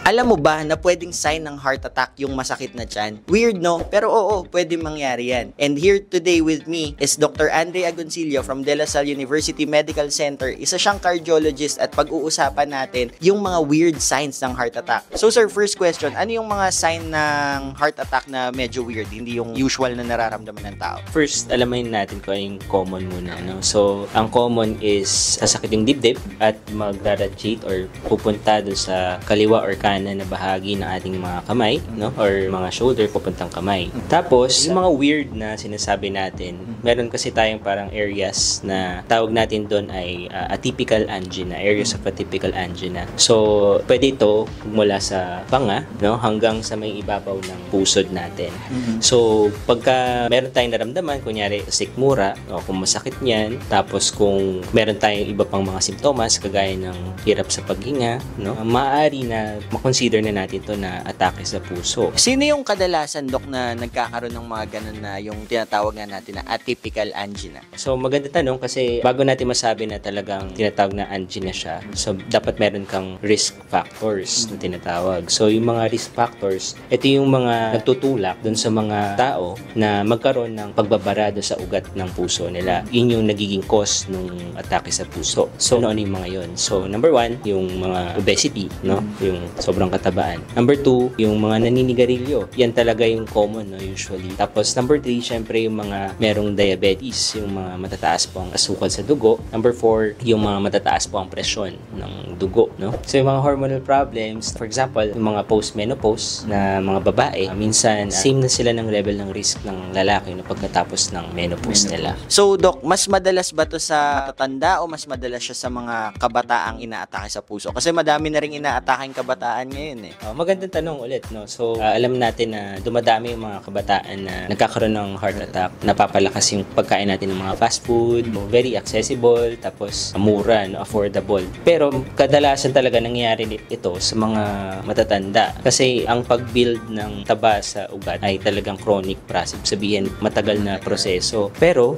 Alam mo ba na pwedeng sign ng heart attack yung masakit na tiyan? Weird, no? Pero oo, pwede mangyari yan. And here today with me is Dr. Andre Agoncillo from De La Salle University Medical Center. Isa siyang cardiologist at pag-uusapan natin yung mga weird signs ng heart attack. So sir, first question, ano yung mga sign ng heart attack na medyo weird, hindi yung usual na nararamdaman ng tao? First, alamin natin kung yung common muna. No? So, ang common is sasakit yung dibdib at mag-radiate or pupunta doon sa kaliwa or kanan na bahagi ng ating mga kamay, no? Or mga shoulder pupuntang kamay. Tapos, yung mga weird na sinasabi natin, meron kasi tayong parang areas na tawag natin doon ay atypical angina, areas of atypical angina. So, pwede ito mula sa panga, no? Hanggang sa may ibabaw ng pusod natin. So, pagka meron tayong naramdaman, kunyari sikmura, o kung masakit niyan, tapos kung meron tayong iba pang mga simptomas, kagaya ng hirap sa paghinga, no? Maaari na makonsider na natin to na atake sa puso. Sino yung kadalasan, Dok, na nagkakaroon ng mga ganun na yung tinatawag nga natin na atypical angina? So, maganda tanong kasi bago natin masabi na talagang tinatawag na angina siya, so dapat meron kang risk factors na tinatawag. So, yung mga risk factors, ito yung mga nagtutulak dun sa mga tao na magkaroon ng pagbabarado sa ugat ng puso nila. Yun yung nagiging cause ng atake sa puso. So, ano yung mga yun? So, number 1, yung mga obesity, no? Yung sobrang katabaan. Number 2, yung mga naninigarilyo. Yan talaga yung common, no? Usually. Tapos, number 3, syempre yung mga merong diabetes, yung mga matataas po ang asukal sa dugo. Number 4, yung mga matataas po ang presyon ng dugo, no? So, yung mga hormonal problems, for example, yung mga post-menopause na mga babae, minsan, same na sila ng level ng risk ng lalaki no, pagkatapos ng menopause nila. So, Dok, mas madalas ba to sa matatanda o mas madalas siya sa mga kabataang inaatake sa puso? Kasi madami na rin inaatake ang kabataan ngayon eh. Magandang tanong ulit, no? So, alam natin na dumadami yung mga kabataan na nagkakaroon ng heart attack. Napapalakas yung pagkain natin ng mga fast food, very accessible, tapos mura, no? Affordable. Pero kadalasan talaga nangyayari ito sa mga matatanda. Kasi ang pag-build ng taba sa ugat ay talagang chronic process. Sabihin, matagal na proseso. Pero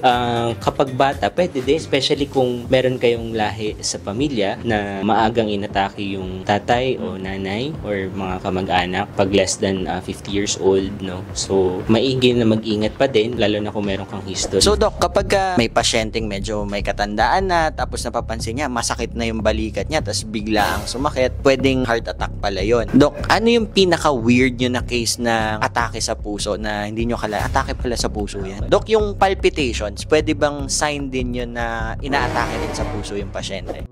kapag bata, pwede din, especially kung meron kayong lahi sa pamilya na maagang inatake yung tatay o nanay or mga kamag-anak pag less than 50 years old, no? So, maigi na mag-ingat pa din, lalo na kung meron kang history. So, Dok, kapag may pasyenteng medyo may katandaan na, tapos napapansin niya, masakit na yung balikat niya, tapos bigla ang sumakit, pwedeng heart attack pala yon. Dok, ano yung pinaka-weird nyo na case na atake sa puso na hindi nyo kala, atake pala sa puso yan? Dok, yung palpitations, pwede bang sign din yun na inaatake din sa puso yung pasyente?